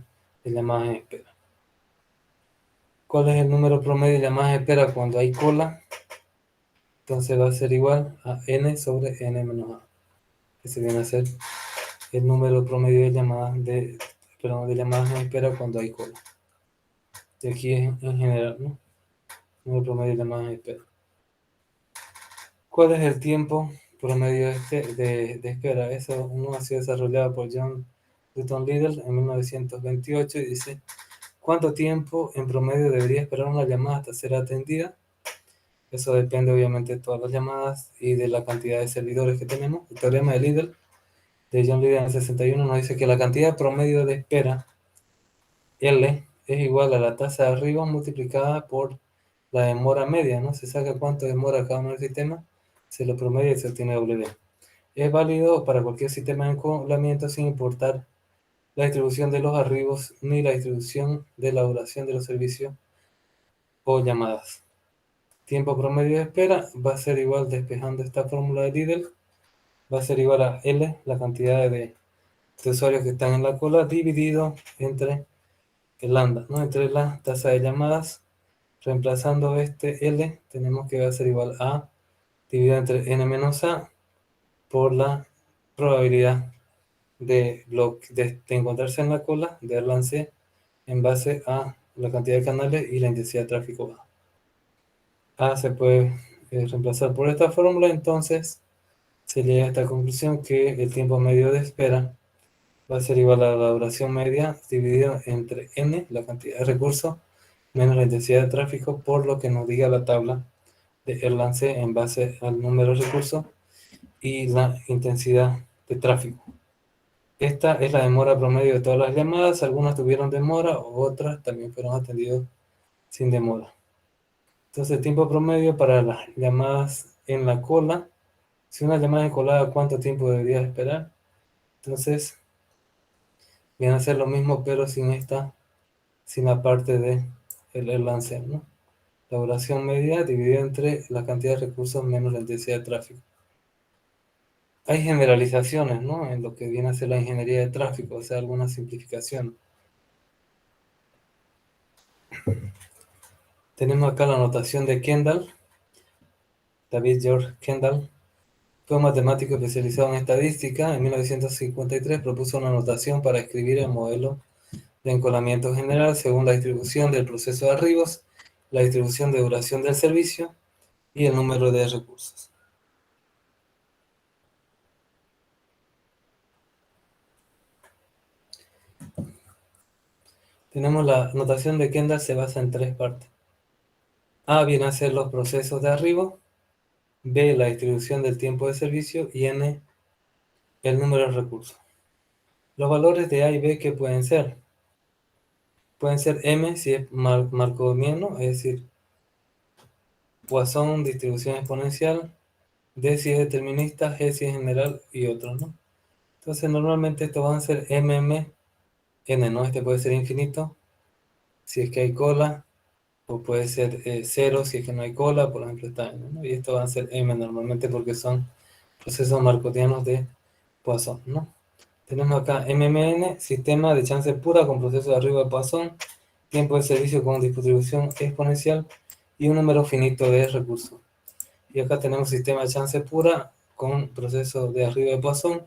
de llamadas en espera. ¿Cuál es el número promedio de llamadas en espera cuando hay cola? Entonces va a ser igual a n sobre n menos a, que se viene a ser el número promedio de llamadas de llamadas en espera cuando hay cola. Y aquí es en general, ¿no?, número promedio de llamadas en espera. ¿Cuál es el tiempo promedio de espera? Eso uno ha sido desarrollado por John Dutton Liddell en 1928 y dice: ¿cuánto tiempo en promedio debería esperar una llamada hasta ser atendida? Eso depende obviamente de todas las llamadas y de la cantidad de servidores que tenemos. El teorema de Liddell, de John Liddell en el 61, nos dice que la cantidad promedio de espera, L, es igual a la tasa de arriba multiplicada por la demora media, ¿no? Se saca cuánto demora cada uno del sistema, se lo promedia y se obtiene W. Es válido para cualquier sistema de encolamiento sin importar la distribución de los arribos ni la distribución de la duración de los servicios o llamadas. Tiempo promedio de espera va a ser igual, despejando esta fórmula de Liddell, va a ser igual a L, la cantidad de usuarios que están en la cola, dividido entre el lambda, ¿no?, entre la tasa de llamadas. Reemplazando este L, tenemos que va a ser igual a dividido entre n menos a por la probabilidad de encontrarse en la cola de Erlang-C en base a la cantidad de canales y la intensidad de tráfico A. A se puede reemplazar por esta fórmula, entonces se llega a esta conclusión que el tiempo medio de espera va a ser igual a la duración media dividido entre n, la cantidad de recursos, menos la intensidad de tráfico, por lo que nos diga la tabla de Erlance en base al número de recursos y la intensidad de tráfico. Esta es la demora promedio de todas las llamadas. Algunas tuvieron demora, otras también fueron atendidas sin demora. Entonces, el tiempo promedio para las llamadas en la cola. Si una llamada en colada, ¿cuánto tiempo debería esperar? Entonces, viene a ser lo mismo, pero sin la parte de el Erlance, ¿no? La duración media dividida entre la cantidad de recursos menos la intensidad de tráfico. Hay generalizaciones, ¿no? En lo que viene a ser la ingeniería de tráfico, o sea, alguna simplificación. Tenemos acá la notación de Kendall. David George Kendall fue un matemático especializado en estadística. En 1953 propuso una notación para escribir el modelo de encolamiento general según la distribución del proceso de arribos, la distribución de duración del servicio y el número de recursos. Tenemos la notación de Kendall, se basa en tres partes. A viene a ser los procesos de arribo, B la distribución del tiempo de servicio y N el número de recursos. Los valores de A y B, ¿qué pueden ser? Pueden ser M si es markoviano, es decir, Poisson, distribución exponencial, D si es determinista, G si es general y otros, ¿no? Entonces normalmente estos van a ser MM, N, ¿no? Este puede ser infinito si es que hay cola, o puede ser 0 si es que no hay cola, por ejemplo está N, ¿no? Y esto va a ser M normalmente porque son procesos markovianos de Poisson, ¿no? Tenemos acá MMN, sistema de chance pura con proceso de arriba de Poisson, tiempo de servicio con distribución exponencial y un número finito de recursos. Y acá tenemos sistema de chance pura con proceso de arriba de Poisson,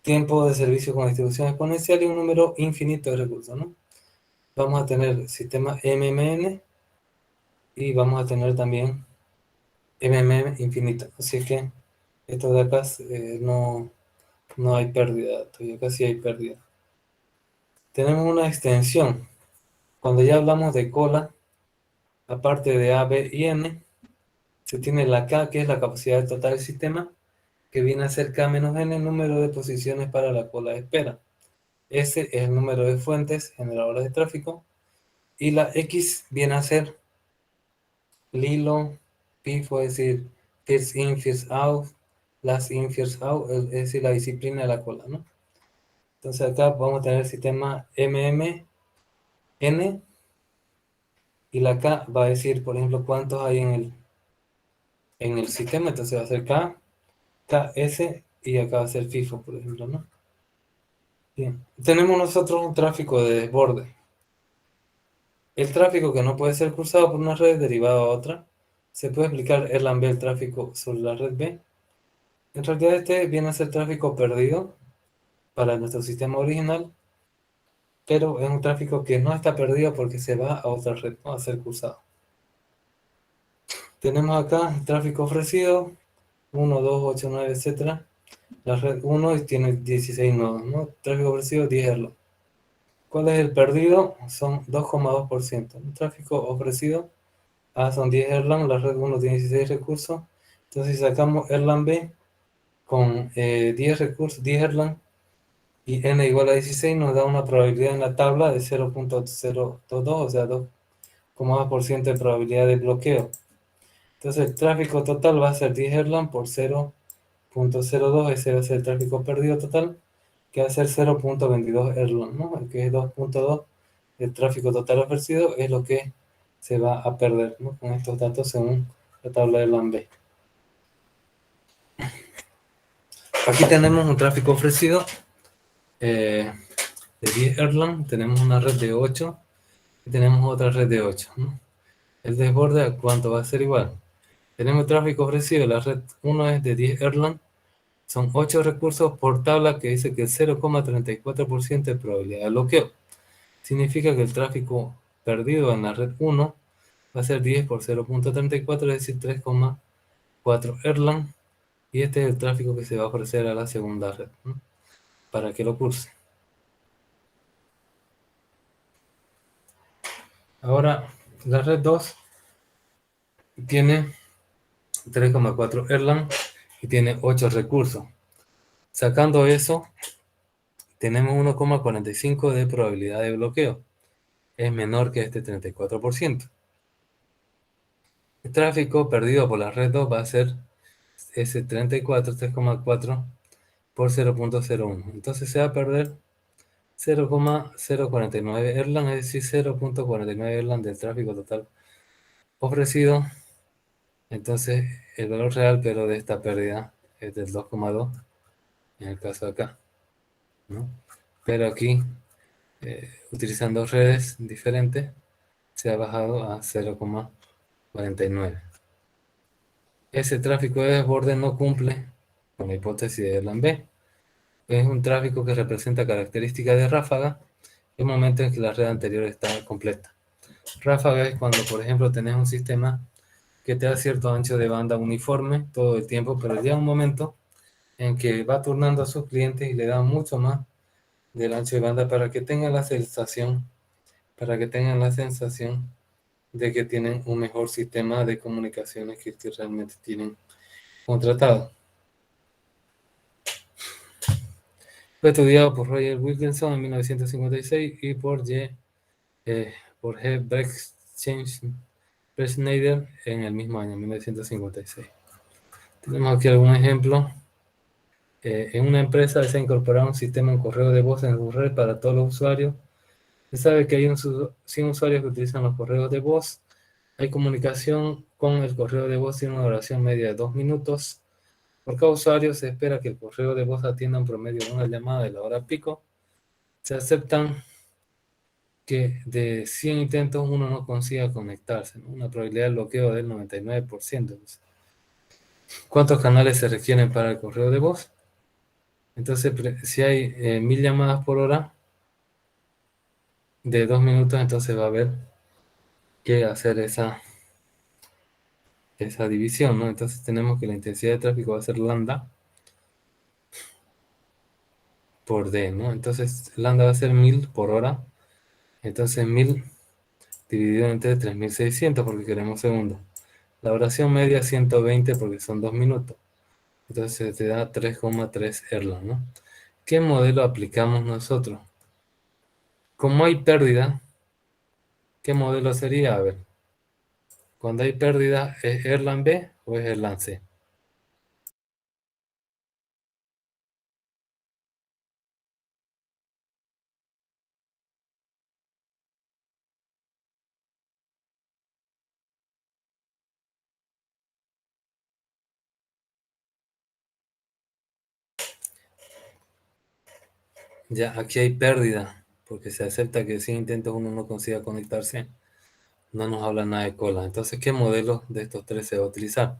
tiempo de servicio con distribución exponencial y un número infinito de recursos, ¿no? Vamos a tener sistema MMN y vamos a tener también MMM infinito. Así que esto de acá no hay pérdida, todavía casi hay pérdida. Tenemos una extensión. Cuando ya hablamos de cola, aparte de A, B y N, se tiene la K, que es la capacidad total del sistema, que viene a ser K menos N, número de posiciones para la cola de espera. S es el número de fuentes generadoras de tráfico. Y la X viene a ser Lilo, FIFO, es decir, first in, first out, last in, first out, es decir, la disciplina de la cola, ¿no? Entonces acá vamos a tener el sistema MMN y la K va a decir, por ejemplo, cuántos hay en el sistema. Entonces va a ser K, KS y acá va a ser FIFO, por ejemplo, ¿no? Bien. Tenemos nosotros un tráfico de desborde. El tráfico que no puede ser cruzado por una red derivada a otra. Se puede explicar Erlang B el tráfico sobre la red B. En realidad este viene a ser tráfico perdido para nuestro sistema original, pero es un tráfico que no está perdido porque se va a otra red, no va a ser cruzado. Tenemos acá el tráfico ofrecido, 1, 2, 8, 9, etc. La red 1 tiene 16 nodos, ¿no? Tráfico ofrecido 10 Erlang. ¿Cuál es el perdido? Son 2,2%. El tráfico ofrecido son 10 Erlang, la red 1 tiene 16 recursos. Entonces si sacamos Erlang B con 10 recursos, 10 Erlang y n igual a 16, nos da una probabilidad en la tabla de 0.022, o sea, 2,2% de probabilidad de bloqueo. Entonces el tráfico total va a ser 10 Erlang por 0.02, ese va a ser el tráfico perdido total, que va a ser 0.22 Erlang, ¿no? El que es 2.2, el tráfico total ofrecido es lo que se va a perder, ¿no? Con estos datos según la tabla de Erlang B. Aquí tenemos un tráfico ofrecido de 10 Erlang, tenemos una red de 8 y tenemos otra red de 8, ¿no? El desborde, ¿a cuánto va a ser igual? Tenemos tráfico ofrecido, la red 1 es de 10 Erlang, son 8 recursos por tabla que dice que el 0,34% de probabilidad de bloqueo. Significa que el tráfico perdido en la red 1 va a ser 10 por 0.34, es decir, 3,4 Erlang. Y este es el tráfico que se va a ofrecer a la segunda red, ¿no? Para que lo curse. Ahora, la red 2 tiene 3,4 Erlang y tiene 8 recursos. Sacando eso, tenemos 1,45 de probabilidad de bloqueo. Es menor que este 34%. El tráfico perdido por la red 2 va a ser ese 3,4 por 0,01. Entonces se va a perder 0,049 Erlang, es decir, 0,49 Erlang del tráfico total ofrecido. Entonces el valor real, pero de esta pérdida, es del 2,2 en el caso de acá, ¿no? Pero aquí, utilizando redes diferentes, se ha bajado a 0,49. Ese tráfico de desborde no cumple con la hipótesis de Erlang B. Es un tráfico que representa características de ráfaga en momentos en que la red anterior está completa. Ráfaga es cuando, por ejemplo, tenés un sistema que te da cierto ancho de banda uniforme todo el tiempo, pero llega un momento en que va turnando a sus clientes y le da mucho más del ancho de banda para que tengan la sensación, de que tienen un mejor sistema de comunicaciones que realmente tienen contratado. Fue estudiado por Roger Wilkinson en 1956 y por G. Bretschneider en el mismo año, 1956. Tenemos aquí algún ejemplo. En una empresa se ha incorporado un sistema de correo de voz en su red para todos los usuarios. Se sabe que hay 100 usuarios que utilizan los correos de voz. Hay comunicación con el correo de voz, tiene una duración media de 2 minutos. Por cada usuario se espera que el correo de voz atienda un promedio de una llamada de la hora pico. Se aceptan que de 100 intentos uno no consiga conectarse, ¿no? Una probabilidad de bloqueo del 99%. ¿Cuántos canales se requieren para el correo de voz? Entonces, si hay 1000 llamadas por hora de 2 minutos, entonces va a haber que hacer esa división, ¿no? Entonces tenemos que la intensidad de tráfico va a ser lambda por D, ¿no? Entonces lambda va a ser 1000 por hora. Entonces 1000 dividido entre 3600 porque queremos segundos. La oración media 120 porque son 2 minutos. Entonces te da 3,3 Erlang, ¿no? ¿Qué modelo aplicamos nosotros? Como hay pérdida, ¿qué modelo sería? A ver, cuando hay pérdida, ¿es Erlang B o es Erlang C? Ya, aquí hay pérdida, porque se acepta que si intentos uno no consiga conectarse, no nos habla nada de cola. Entonces, ¿qué modelo de estos tres se va a utilizar?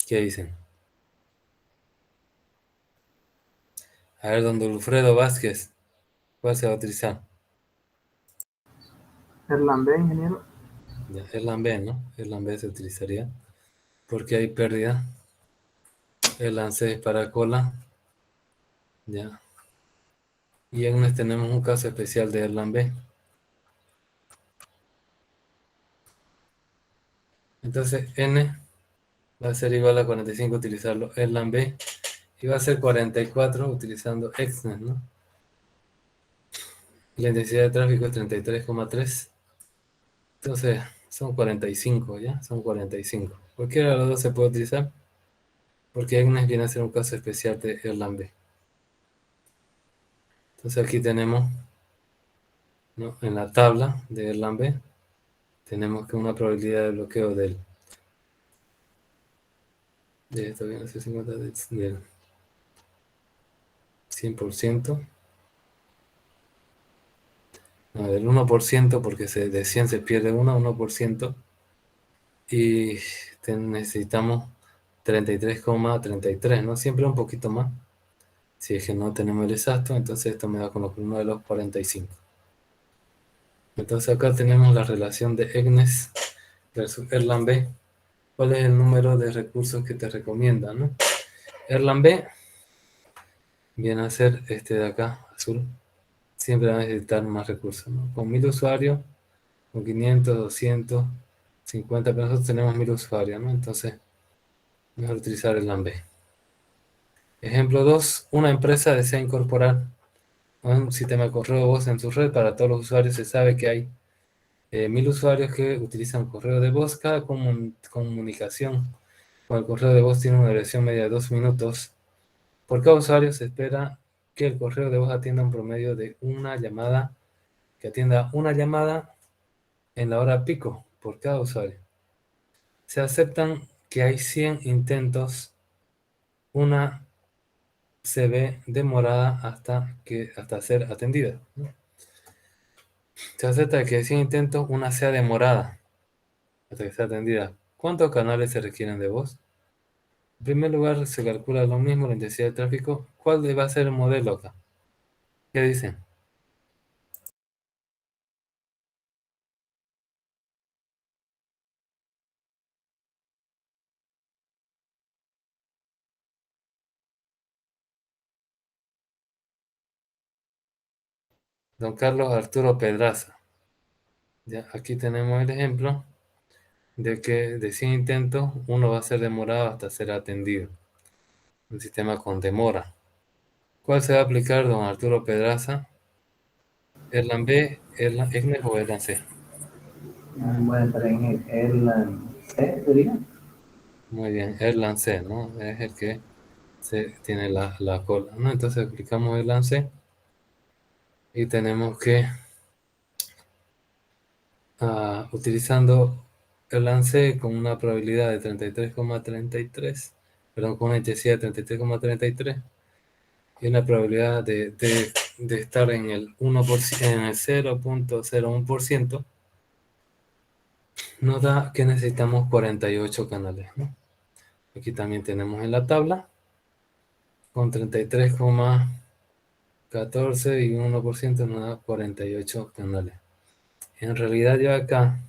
¿Qué dicen? A ver, don Wilfredo Vázquez, ¿cuál se va a utilizar? Erlang B, ingeniero. Ya, Erlang B, ¿no? Erlang B se utilizaría porque hay pérdida. Erlang C es para cola. Ya. Y en tenemos un caso especial de Erlang B. Entonces, N va a ser igual a 45 utilizarlo Erlang B. Y va a ser 44 utilizando Exnet, ¿no? Y la intensidad de tráfico es 33,3. Entonces, son 45, ¿ya? Son 45. Cualquiera de los dos se puede utilizar, porque Exnet viene a ser un caso especial de Erlang B. Entonces aquí tenemos, ¿no? En la tabla de Erlang B, tenemos que una probabilidad de bloqueo de esto viene a ser 50 del 100%. No, del 1%, porque de 100 se pierde 1%. Y necesitamos 33,33, ¿no? Siempre un poquito más. Si es que no tenemos el exacto, entonces esto me da con los uno de los 45. Entonces acá tenemos la relación de Exnet versus Erlang B. ¿Cuál es el número de recursos que te recomienda, no? Erlang B viene a ser este de acá, azul. Siempre va a necesitar más recursos, ¿no? Con 1000 usuarios, con 500, 200, 50, pero nosotros tenemos 1000 usuarios, ¿no? Entonces, mejor utilizar Erlang B. Ejemplo 2. Una empresa desea incorporar un sistema de correo de voz en su red para todos los usuarios. Se sabe que hay 1000 usuarios que utilizan correo de voz. Cada comunicación con el correo de voz tiene una duración media de 2 minutos. Por cada usuario se espera que el correo de voz atienda un promedio de una llamada, que atienda una llamada en la hora pico por cada usuario. Se aceptan que hay 100 intentos, una se ve demorada hasta ser atendida, ¿no? Se acepta que hay 100 intentos, una sea demorada hasta que sea atendida. ¿Cuántos canales se requieren de voz? En primer lugar, se calcula lo mismo, la intensidad de tráfico. ¿Cuál va a ser el modelo acá? ¿Qué dicen? Don Carlos Arturo Pedraza. Ya, aquí tenemos el ejemplo de que de 100 intentos, uno va a ser demorado hasta ser atendido. Un sistema con demora. ¿Cuál se va a aplicar, don Arturo Pedraza? ¿Erlang B, Erlang EGNES o Erlang C? Voy a entrar en el C, diría. Muy bien, Erlang C, ¿no? Es el que tiene la cola, ¿no? Entonces aplicamos Erlang C y tenemos que, utilizando Erlang C con una probabilidad de 33,33, perdón, con una intensidad de 33,33 y una probabilidad de estar en el 1%, en el 0,01%, nos da que necesitamos 48 canales, ¿no? Aquí también tenemos en la tabla, con 33,14 y un 1% nos da 48 canales. En realidad yo acá,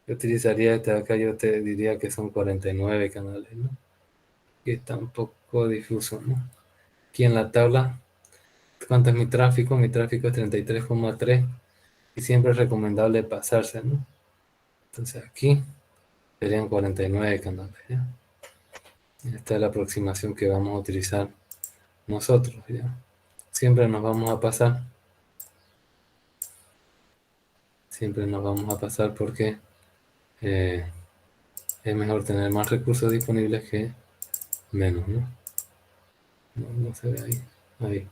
yo utilizaría este de acá, yo te diría que son 49 canales, ¿no? Que está un poco difuso, ¿no? Aquí en la tabla, ¿cuánto es mi tráfico? Mi tráfico es 33,3 y siempre es recomendable pasarse, ¿no? Entonces aquí serían 49 canales, ¿ya? Esta es la aproximación que vamos a utilizar nosotros, ¿ya? Siempre nos vamos a pasar. Siempre nos vamos a pasar porque es mejor tener más recursos disponibles que menos, ¿no? No se ve ahí. Ahí.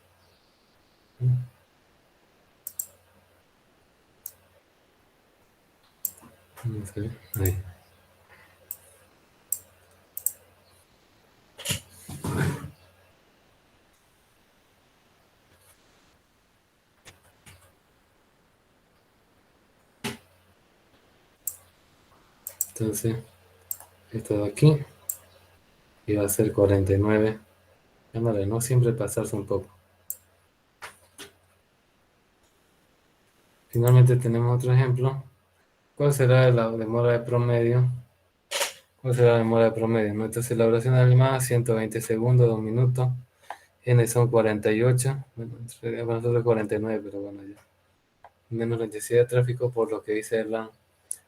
No se ve. Ahí. Entonces, esto de aquí y va a ser 49. Vale, no siempre pasarse un poco. Finalmente tenemos otro ejemplo. ¿Cuál será la demora de promedio? ¿Cuál será la demora de promedio? Nuestra elaboración de la llamada, 120 segundos, 2 minutos. N son 48. Bueno, para nosotros 49, pero bueno, ya. Menos la intensidad de tráfico, por lo que dice Erlang.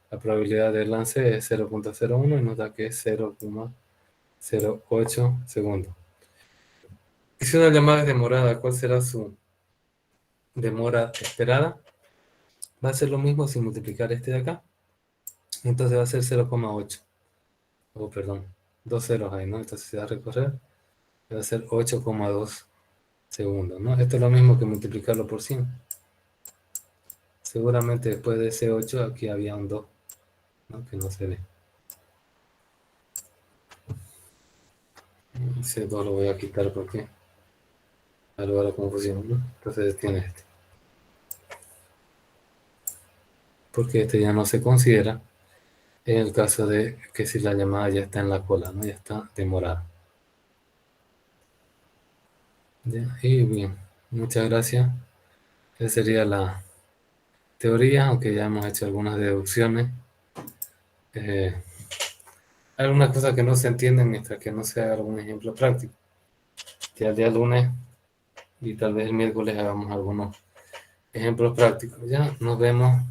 La probabilidad del lance es 0,01 y nos da que es 0,08 segundos. Y si una llamada es demorada, ¿cuál será su demora esperada? Va a ser lo mismo sin multiplicar este de acá. Entonces va a ser 0,8. Oh, perdón. Dos ceros ahí, ¿no? Entonces se va a recorrer. Va a ser 8,2 segundos, ¿no? Esto es lo mismo que multiplicarlo por 100. Seguramente después de ese 8 aquí había un 2, ¿no? Que no se ve. Ese 2 lo voy a quitar porque da lugar a confusión, ¿no? Entonces tiene este. Porque este ya no se considera en el caso de que si la llamada ya está en la cola, ¿no? Ya está demorada. ¿Ya? Y bien, muchas gracias. Esa sería la teoría, aunque ya hemos hecho algunas deducciones. Hay algunas cosas que no se entienden mientras que no se haga algún ejemplo práctico. Ya el día lunes y tal vez el miércoles hagamos algunos ejemplos prácticos. Ya nos vemos en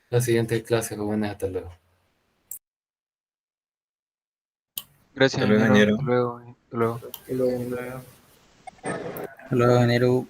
la siguiente clase, jóvenes. Hasta luego. Gracias, Hasta luego, ingeniero. ingeniero. Hasta luego. Hasta luego. Hasta luego, ingeniero.